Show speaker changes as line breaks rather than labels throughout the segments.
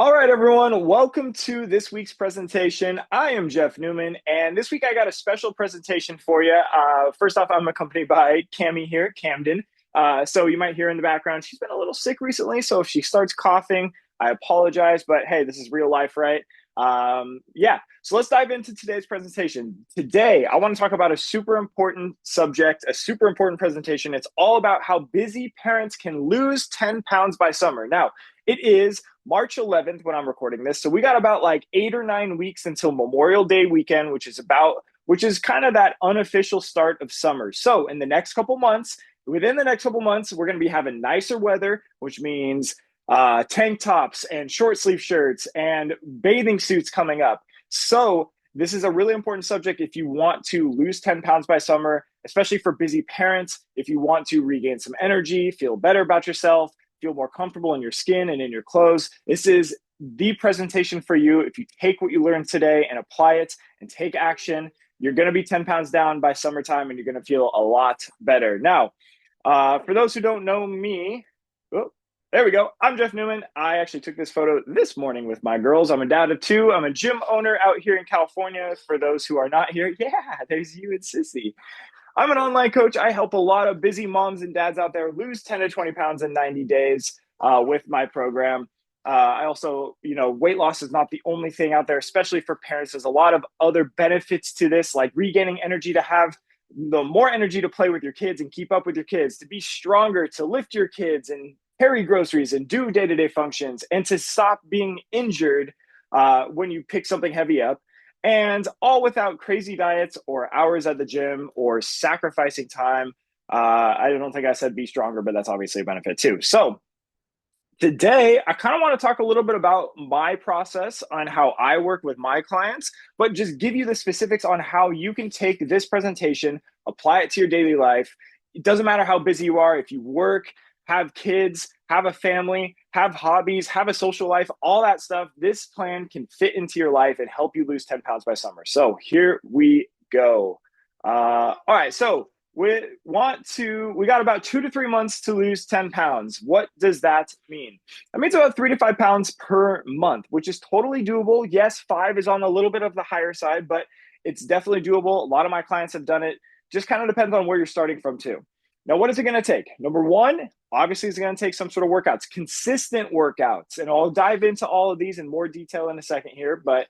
All right, everyone, welcome to this week's presentation. I am Jeff Newman, and this week I got a special presentation for you. First off, I'm accompanied by Cami here, Camden. So you might hear in the background, she's been a little sick recently, so if she starts coughing, I apologize, but hey, this is real life, right? Yeah, so let's dive into today's presentation. Today, I want to talk about a super important subject, a super important presentation. It's all about how busy parents can lose 10 pounds by summer. Now, it is March 11th when I'm recording this. So we got about like 8 or 9 weeks until Memorial Day weekend, which is kind of that unofficial start of summer. So within the next couple months, we're going to be having nicer weather, which means tank tops and short sleeve shirts and bathing suits coming up. So this is a really important subject if you want to lose 10 pounds by summer, especially for busy parents. If you want to regain some energy, feel better about yourself, feel more comfortable in your skin and in your clothes, this is the presentation for you. If you take what you learned today and apply it and take action, you're going to be 10 pounds down by summertime and you're going to feel a lot better. Now, for those who don't know me, there we go. I'm Jeff Newman. I actually took this photo this morning with my girls. I'm a dad of two. I'm a gym owner out here in California. For those who are not here, yeah, there's you and Sissy. I'm an online coach. I help a lot of busy moms and dads out there lose 10 to 20 pounds in 90 days with my program. I also, weight loss is not the only thing out there, especially for parents. There's a lot of other benefits to this, like regaining energy, to have the more energy to play with your kids and keep up with your kids, to be stronger, to lift your kids and carry groceries and do day-to-day functions, and to stop being injured when you pick something heavy up. And all without crazy diets or hours at the gym or sacrificing time. I don't think I said be stronger, but that's obviously a benefit too. So today, I kind of want to talk a little bit about my process on how I work with my clients, but just give you the specifics on how you can take this presentation, apply it to your daily life. It doesn't matter how busy you are, if you work, have kids, have a family, have hobbies, have a social life, all that stuff. This plan can fit into your life and help you lose 10 pounds by summer. So here we go. All right. So we got about 2 to 3 months to lose 10 pounds. What does that mean? That means about 3 to 5 pounds per month, which is totally doable. Yes, 5 is on a little bit of the higher side, but it's definitely doable. A lot of my clients have done it. Just kind of depends on where you're starting from too. Now, what is it going to take? Number one, obviously, it's going to take some sort of workouts, consistent workouts. And I'll dive into all of these in more detail in a second here, but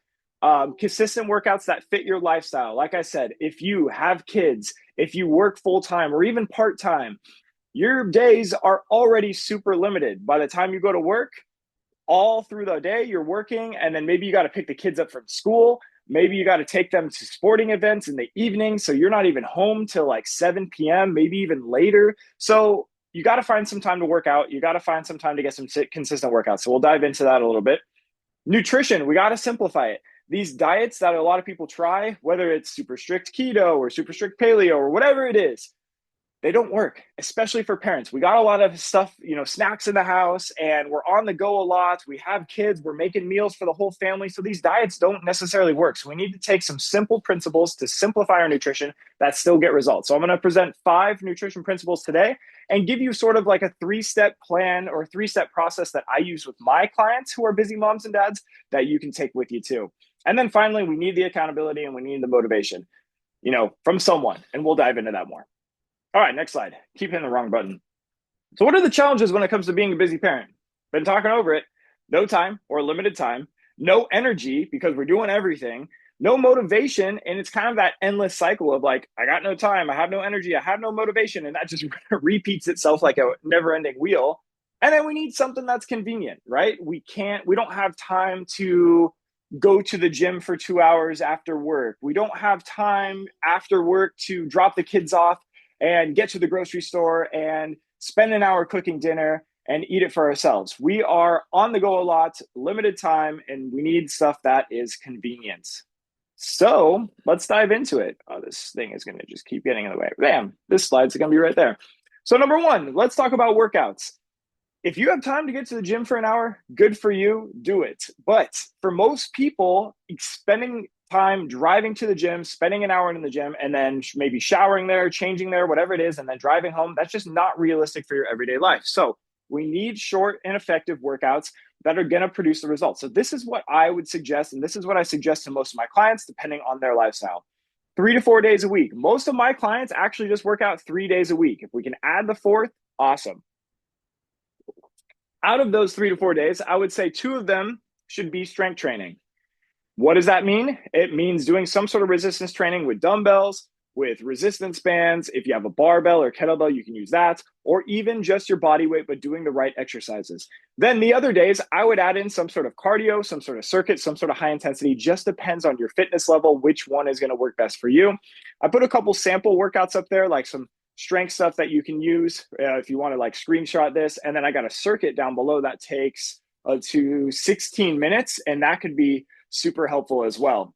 consistent workouts that fit your lifestyle. Like I said, if you have kids, if you work full-time or even part-time, your days are already super limited. By the time you go to work, all through the day, you're working, and then maybe you got to pick the kids up from school. Maybe you got to take them to sporting events in the evening. So you're not even home till like 7 p.m., maybe even later. So you got to find some time to work out. You got to find some time to get some consistent workouts. So we'll dive into that a little bit. Nutrition, we got to simplify it. These diets that a lot of people try, whether it's super strict keto or super strict paleo or whatever it is, they don't work, especially for parents. We got a lot of stuff, snacks in the house, and we're on the go a lot. We have kids, we're making meals for the whole family. So these diets don't necessarily work. So we need to take some simple principles to simplify our nutrition that still get results. So I'm going to present 5 nutrition principles today and give you sort of like a 3-step plan or 3-step process that I use with my clients who are busy moms and dads that you can take with you too. And then finally, we need the accountability and we need the motivation, from someone, and we'll dive into that more. All right, next slide. Keep hitting the wrong button. So what are the challenges when it comes to being a busy parent? Been talking over it. No time or limited time. No energy because we're doing everything. No motivation. And it's kind of that endless cycle of like, I got no time. I have no energy. I have no motivation. And that just repeats itself like a never-ending wheel. And then we need something that's convenient, right? We don't have time to go to the gym for 2 hours after work. We don't have time after work to drop the kids off and get to the grocery store and spend an hour cooking dinner and eat it for ourselves. We are on the go a lot, limited time, and we need stuff that is convenient. So let's dive into it. Oh, this thing is going to just keep getting in the way. Bam, this slide's going to be right there. So number one, let's talk about workouts. If you have time to get to the gym for an hour, good for you, do it. But for most people, spending time driving to the gym, spending an hour in the gym, and then maybe showering there, changing there, whatever it is, and then driving home, that's just not realistic for your everyday life. So We need short and effective workouts that are going to produce the results. So this is what I would suggest, and this is what I suggest to most of my clients, depending on their lifestyle. 3 to 4 days a week. Most of my clients actually just work out 3 days a week. If we can add the fourth, awesome. Out of those 3 to 4 days, I would say 2 of them should be strength training. What does that mean? It means doing some sort of resistance training with dumbbells, with resistance bands. If you have a barbell or kettlebell, you can use that, or even just your body weight, but doing the right exercises. Then the other days, I would add in some sort of cardio, some sort of circuit, some sort of high intensity. Just depends on your fitness level, which one is going to work best for you. I put a couple sample workouts up there, like some strength stuff that you can use if you want to like screenshot this. And then I got a circuit down below that takes to 16 minutes, and that could be super helpful as well.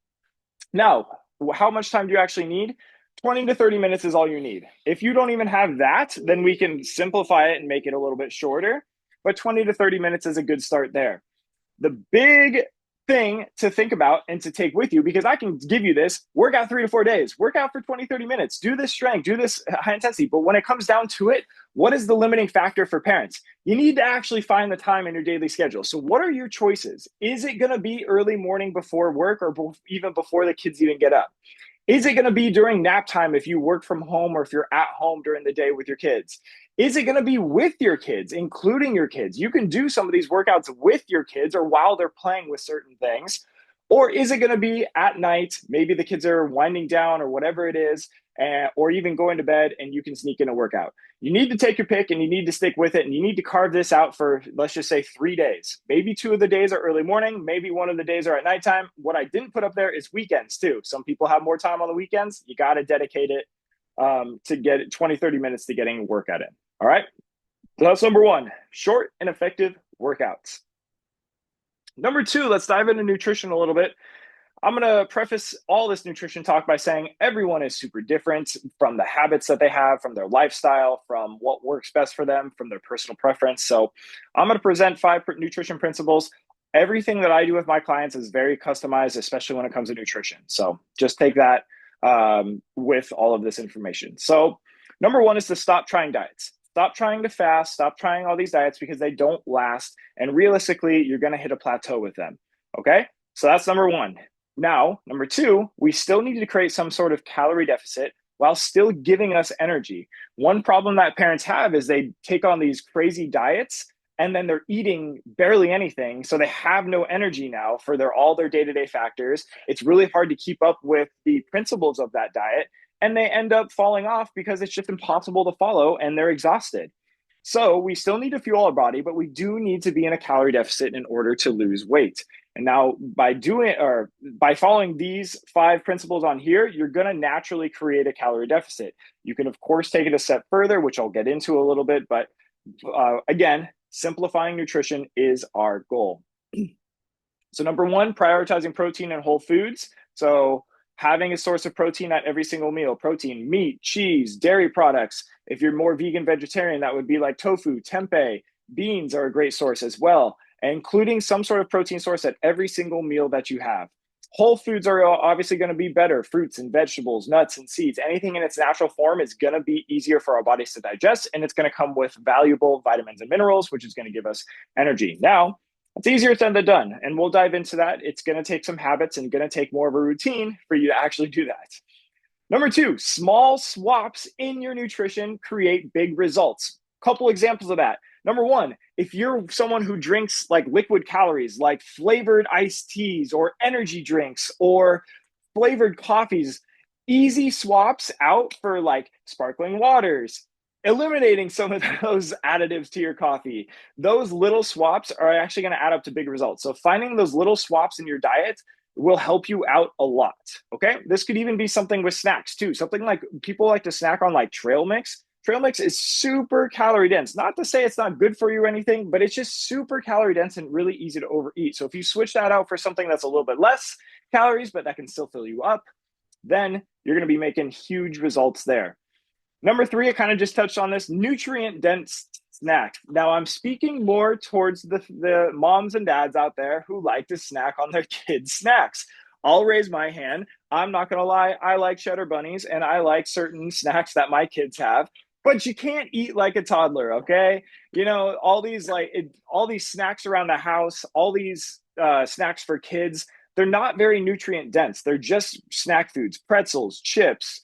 Now, how much time do you actually need? 20 to 30 minutes is all you need. If you don't even have that, then we can simplify it and make it a little bit shorter. But 20 to 30 minutes is a good start there. The big thing to think about and to take with you, because I can give you this, work out 3 to 4 days, work out for 20, 30 minutes, do this strength, do this high intensity. But when it comes down to it, what is the limiting factor for parents? You need to actually find the time in your daily schedule. So what are your choices? Is it going to be early morning before work, or even before the kids even get up? Is it going to be during nap time if you work from home, or if you're at home during the day with your kids? Is it going to be with your kids, including your kids? You can do some of these workouts with your kids or while they're playing with certain things. Or is it going to be at night? Maybe the kids are winding down or whatever it is, or even going to bed, and you can sneak in a workout. You need to take your pick, and you need to stick with it, and you need to carve this out for, let's just say, 3 days. Maybe 2 of the days are early morning. Maybe 1 of the days are at nighttime. What I didn't put up there is weekends too. Some people have more time on the weekends. You got to dedicate it to get 20, 30 minutes to getting a workout in. All right. So that's number 1, short and effective workouts. Number 2, let's dive into nutrition a little bit. I'm going to preface all this nutrition talk by saying everyone is super different, from the habits that they have, from their lifestyle, from what works best for them, from their personal preference. So I'm going to present 5 nutrition principles. Everything that I do with my clients is very customized, especially when it comes to nutrition. So just take that with all of this information. So number 1 is to stop trying diets. Stop trying to fast, stop trying all these diets, because they don't last. And realistically, you're going to hit a plateau with them. Okay. So that's number 1. Now, number 2, we still need to create some sort of calorie deficit while still giving us energy. One problem that parents have is they take on these crazy diets, and then they're eating barely anything. So they have no energy now for all their day-to-day factors. It's really hard to keep up with the principles of that diet. And they end up falling off because it's just impossible to follow, and they're exhausted. So we still need to fuel our body, but we do need to be in a calorie deficit in order to lose weight. And now by following these 5 principles on here, you're going to naturally create a calorie deficit. You can, of course, take it a step further, which I'll get into a little bit. But again, simplifying nutrition is our goal. So number 1, prioritizing protein and whole foods. So having a source of protein at every single meal: protein, meat, cheese, dairy products. If you're more vegan, vegetarian, that would be like tofu, tempeh. Beans are a great source as well, including some sort of protein source at every single meal that you have. Whole foods are obviously going to be better. Fruits and vegetables, nuts and seeds, anything in its natural form is going to be easier for our bodies to digest, and it's going to come with valuable vitamins and minerals, which is going to give us energy. Now, it's easier said than done, and we'll dive into that. It's going to take some habits and going to take more of a routine for you to actually do that. Number 2, small swaps in your nutrition create big results. Couple examples of that. Number 1, if you're someone who drinks like liquid calories, like flavored iced teas or energy drinks or flavored coffees, easy swaps out for like sparkling waters, eliminating some of those additives to your coffee. Those little swaps are actually going to add up to big results. So finding those little swaps in your diet will help you out a lot. Okay. This could even be something with snacks too. Something like people like to snack on like trail mix. Trail mix is super calorie dense. Not to say it's not good for you or anything, but it's just super calorie dense and really easy to overeat. So if you switch that out for something that's a little bit less calories, but that can still fill you up, then you're going to be making huge results there. Number 3, I kind of just touched on this, nutrient dense snacks. Now I'm speaking more towards the moms and dads out there who like to snack on their kids' snacks. I'll raise my hand. I'm not going to lie. I like cheddar bunnies and I like certain snacks that my kids have. but you can't eat like a toddler, okay? All these all these snacks around the house, all these snacks for kids, they're not very nutrient dense. They're just snack foods, pretzels, chips,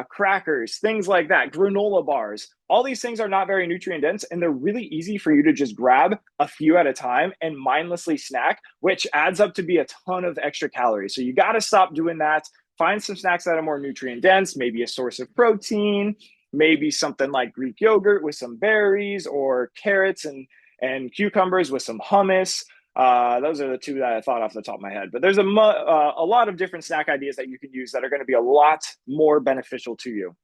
crackers, things like that, granola bars. All these things are not very nutrient dense, and they're really easy for you to just grab a few at a time and mindlessly snack, which adds up to be a ton of extra calories. So you got to stop doing that. Find some snacks that are more nutrient dense, maybe a source of protein, maybe something like Greek yogurt with some berries, or carrots and cucumbers with some hummus. Those are the two that I thought off the top of my head. But there's a lot of different snack ideas that you can use that are going to be a lot more beneficial to you.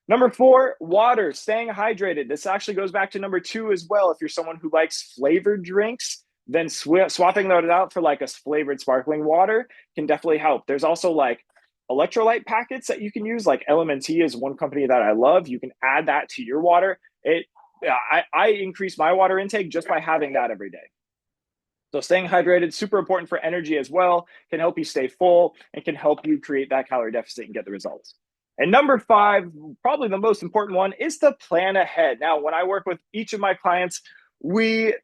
Number 4, water, staying hydrated. This actually goes back to number 2 as well. If you're someone who likes flavored drinks, then swapping those out for like a flavored sparkling water can definitely help. There's also like electrolyte packets that you can use, like LMNT is one company that I love. You can add that to your water. I increase my water intake just by having that every day. So staying hydrated, super important for energy as well, can help you stay full and can help you create that calorie deficit and get the results. And number 5, probably the most important one, is to plan ahead. Now, when I work with each of my clients, we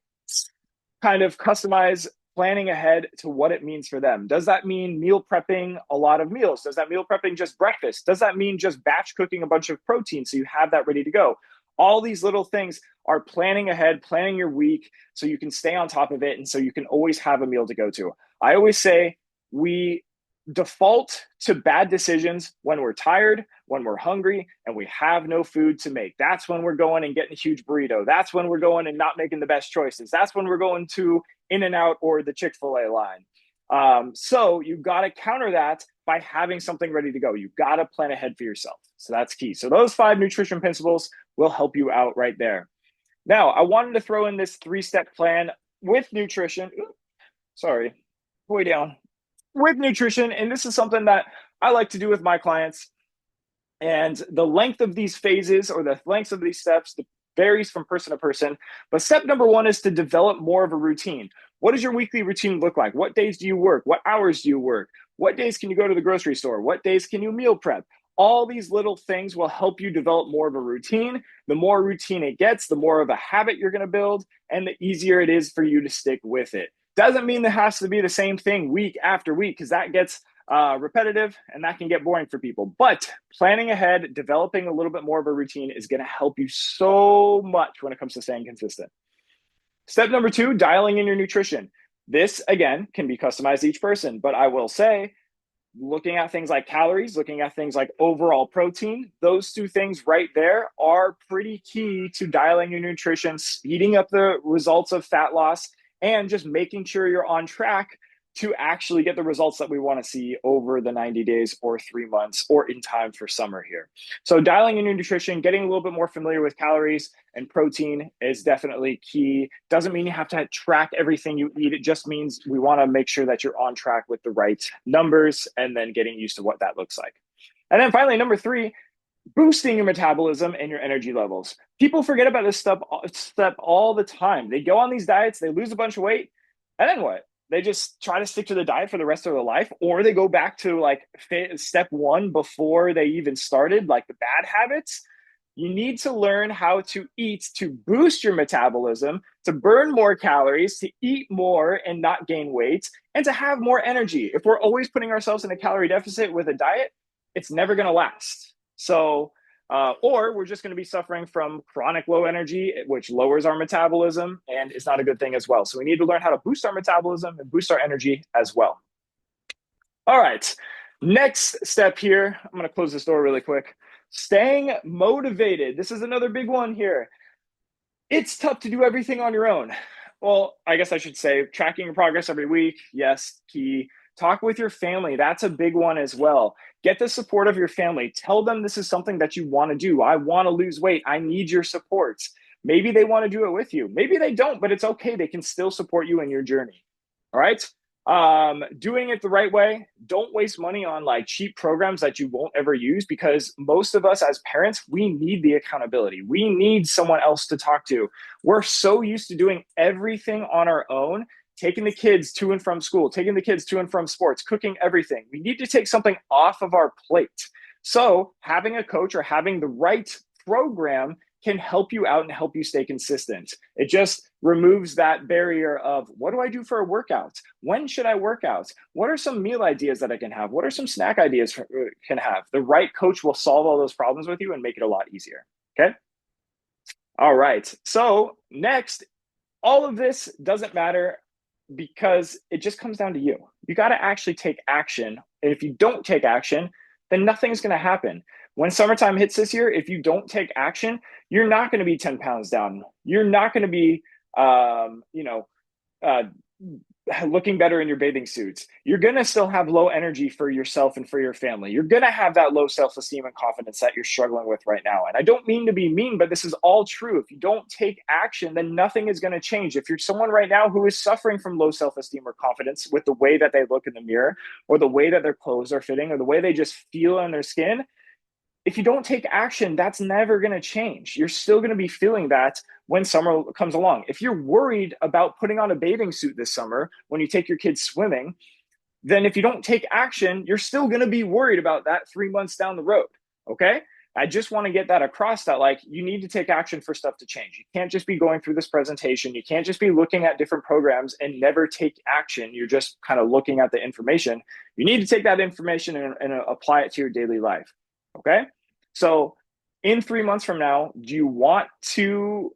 kind of customize planning ahead to what it means for them. Does that mean meal prepping a lot of meals? Does that meal prepping just breakfast? Does that mean just batch cooking a bunch of protein so you have that ready to go? All these little things are planning ahead, planning your week so you can stay on top of it and so you can always have a meal to go to. I always say we default to bad decisions when we're tired, when we're hungry, and we have no food to make. That's when we're going and getting a huge burrito. That's when we're going and not making the best choices. That's when we're going to In-N-Out or the Chick-fil-A line. So you've got to counter that by having something ready to go. You've got to plan ahead for yourself. So that's key. So those 5 nutrition principles will help you out right there. Now, I wanted to throw in this 3-step plan with nutrition. Sorry, way down. With nutrition, and this is something that I like to do with my clients. And the length of these phases or the lengths of these steps varies from person to person. But step number 1 is to develop more of a routine. What does your weekly routine look like? What days do you work? What hours do you work? What days can you go to the grocery store? What days can you meal prep? All these little things will help you develop more of a routine. The more routine it gets, the more of a habit you're going to build, and the easier it is for you to stick with it. Doesn't mean there has to be the same thing week after week, because that gets repetitive and that can get boring for people. But planning ahead, developing a little bit more of a routine is going to help you so much when it comes to staying consistent. Step number 2, dialing in your nutrition. This, again, can be customized to each person, but I will say, looking at things like calories, looking at things like overall protein, those 2 things right there are pretty key to dialing your nutrition, speeding up the results of fat loss, and just making sure you're on track to actually get the results that we want to see over the 90 days or 3 months or in time for summer here. So dialing in your nutrition, getting a little bit more familiar with calories and protein is definitely key. Doesn't mean you have to track everything you eat. It just means we want to make sure that you're on track with the right numbers and then getting used to what that looks like. And then finally, number 3, boosting your metabolism and your energy levels. People forget about this step all the time. They go on these diets, they lose a bunch of weight, and then what? They just try to stick to the diet for the rest of their life, or they go back to like step 1 before they even started, like the bad habits. You need to learn how to eat to boost your metabolism, to burn more calories, to eat more and not gain weight, and to have more energy. If we're always putting ourselves in a calorie deficit with a diet, it's never going to last. So, or we're just going to be suffering from chronic low energy, which lowers our metabolism and is not a good thing as well. So we need to learn how to boost our metabolism and boost our energy as well. All right, next step here. I'm going to close this door really quick. Staying motivated. This is another big one here. It's tough to do everything on your own. Well, I guess I should say tracking your progress every week. Yes, key. Talk with your family. That's a big one as well. Get the support of your family. Tell them this is something that you want to do. I want to lose weight. I need your support. Maybe they want to do it with you. Maybe they don't, but it's okay. They can still support you in your journey. All right. Doing it the right way. Don't waste money on like cheap programs that you won't ever use, because most of us as parents, we need the accountability. We need someone else to talk to. We're so used to doing everything on our own, taking the kids to and from school, taking the kids to and from sports, cooking everything. We need to take something off of our plate. So having a coach or having the right program can help you out and help you stay consistent. It just removes that barrier of what do I do for a workout? When should I work out? What are some meal ideas that I can have? What are some snack ideas can have? The right coach will solve all those problems with you and make it a lot easier. Okay. All right. So next, all of this doesn't matter because it just comes down to you. You got to actually take action. And if you don't take action, then nothing's going to happen. When summertime hits this year, if you don't take action, you're not going to be 10 pounds down. You're not going to be, uh, looking better in your bathing suits. You're going to still have low energy for yourself and for your family. You're going to have that low self-esteem and confidence that you're struggling with right now. And I don't mean to be mean, but this is all true. If you don't take action, then nothing is going to change. If you're someone right now who is suffering from low self-esteem or confidence with the way that they look in the mirror or the way that their clothes are fitting or the way they just feel in their skin, if you don't take action, that's never going to change. You're still going to be feeling that when summer comes along. If you're worried about putting on a bathing suit this summer when you take your kids swimming, then if you don't take action, you're still going to be worried about that 3 months down the road. Okay. I just want to get that across that like you need to take action for stuff to change. You can't just be going through this presentation. You can't just be looking at different programs and never take action. You're just kind of looking at the information. You need to take that information and apply it to your daily life. Okay. So in 3 months from now, do you want to,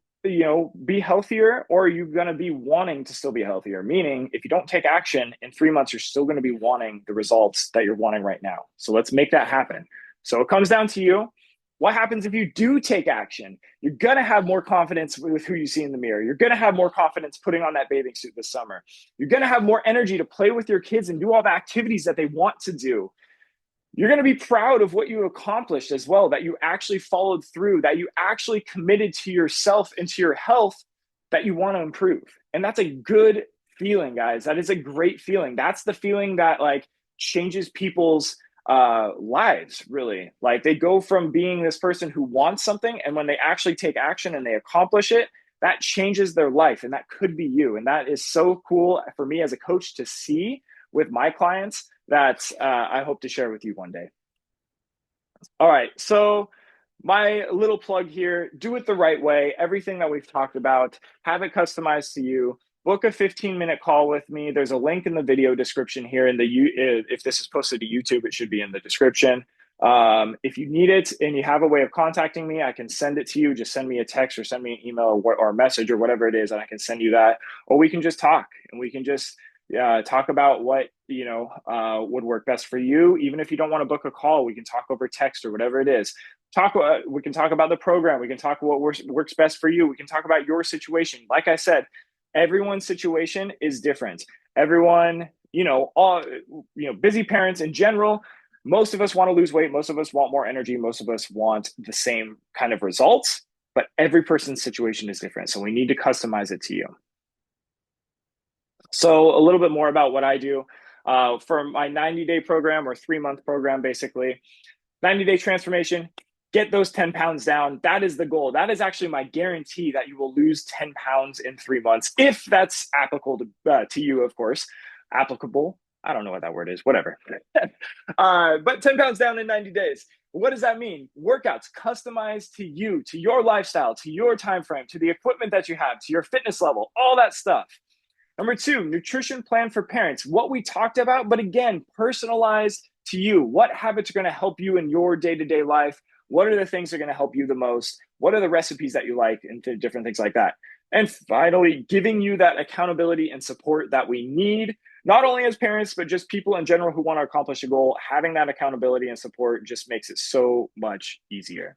be healthier, or are you going to be wanting to still be healthier? Meaning if you don't take action in 3 months, you're still going to be wanting the results that you're wanting right now. So let's make that happen. So it comes down to you. What happens if you do take action? You're going to have more confidence with who you see in the mirror. You're going to have more confidence putting on that bathing suit this summer. You're going to have more energy to play with your kids and do all the activities that they want to do. You're going to be proud of what you accomplished as well, that you actually followed through, that you actually committed to yourself and to your health that you want to improve. And that's a good feeling, guys. That is a great feeling. That's the feeling that like changes people's lives, really. Like they go from being this person who wants something, and when they actually take action and they accomplish it, that changes their life. And that could be you. And that is so cool for me as a coach to see with my clients that I hope to share with you one day. All right, so my little plug here, do it the right way. Everything that we've talked about, have it customized to you. Book a 15-minute call with me. There's a link in the video description here. If this is posted to YouTube, it should be in the description. If you need it and you have a way of contacting me, I can send it to you. Just send me a text or send me an email or a message or whatever it is, and I can send you that. Or we can just talk and we can just talk about what would work best for you. Even if you don't want to book a call, we can talk over text or whatever it is. We can talk about the program. We can talk what works best for you. We can talk about your situation. Like I said, everyone's situation is different. Everyone, busy parents in general, most of us want to lose weight. Most of us want more energy. Most of us want the same kind of results, but every person's situation is different. So we need to customize it to you. So a little bit more about what I do for my 90-day program or 3-month program, basically. 90-day transformation, get those 10 pounds down. That is the goal. That is actually my guarantee that you will lose 10 pounds in 3 months, if that's applicable to you, of course. Applicable. I don't know what that word is, whatever. But 10 pounds down in 90 days. What does that mean? Workouts customized to you, to your lifestyle, to your time frame, to the equipment that you have, to your fitness level, all that stuff. Number 2, nutrition plan for parents. What we talked about, but again, personalized to you. What habits are going to help you in your day-to-day life? What are the things that are going to help you the most? What are the recipes that you like and different things like that? And finally, giving you that accountability and support that we need, not only as parents, but just people in general who want to accomplish a goal. Having that accountability and support just makes it so much easier.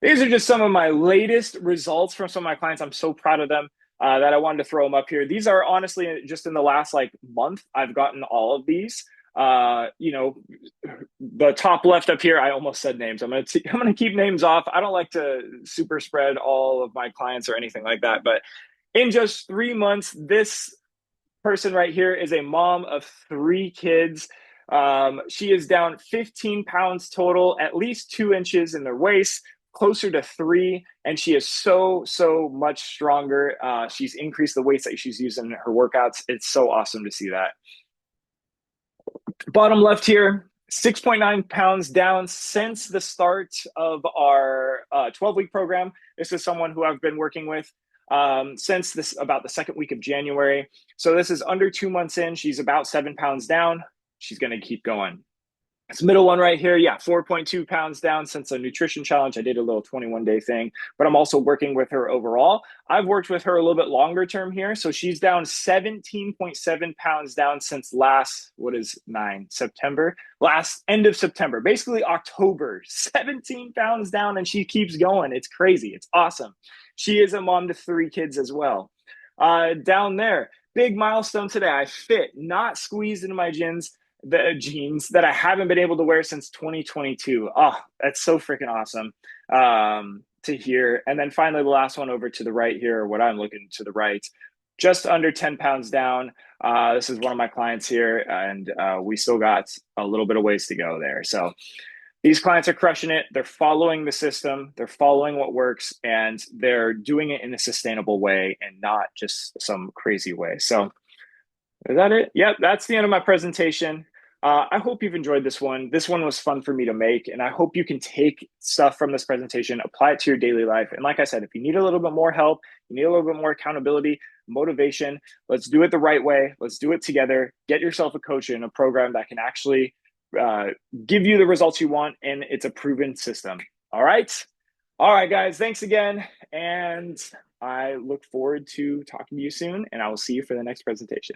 These are just some of my latest results from some of my clients. I'm so proud of them. That I wanted to throw them up here. These are honestly just in the last month, I've gotten all of these. The top left up here, I almost said names. I'm gonna keep names off. I don't like to super spread all of my clients or anything like that. But in just 3 months, this person right here is a mom of 3 kids. She is down 15 pounds total, at least 2 inches in their waist, closer to 3, and she is so much stronger. She's increased the weights that she's using in her workouts. It's so awesome to see that. Bottom left here, 6.9 pounds down since the start of our 12-week program. This is someone who I've been working with since this about the second week of January. So this is under 2 months in. She's about 7 pounds down. She's going to keep going. This middle one right here, yeah, 4.2 pounds down since a nutrition challenge. I did a little 21-day thing, but I'm also working with her overall. I've worked with her a little bit longer term here. So she's down 17.7 pounds down since last, what is 9 September? Last end of September, basically October, 17 pounds down, and she keeps going. It's crazy. It's awesome. She is a mom to 3 kids as well. Down there, big milestone today. I fit, not squeezed into my jeans the jeans that I haven't been able to wear since 2022. Oh, that's so freaking awesome to hear. And then finally, the last one over to the right here, what I'm looking to the right, just under 10 pounds down. This is one of my clients here, and we still got a little bit of ways to go there. So these clients are crushing it. They're following the system. They're following what works, and they're doing it in a sustainable way and not just some crazy way. So is that it? Yep, that's the end of my presentation. I hope you've enjoyed this one. This one was fun for me to make, and I hope you can take stuff from this presentation, apply it to your daily life. And like I said, if you need a little bit more help, you need a little bit more accountability, motivation, let's do it the right way. Let's do it together. Get yourself a coach in a program that can actually give you the results you want, and it's a proven system. All right. All right, guys. Thanks again. And I look forward to talking to you soon, and I will see you for the next presentation.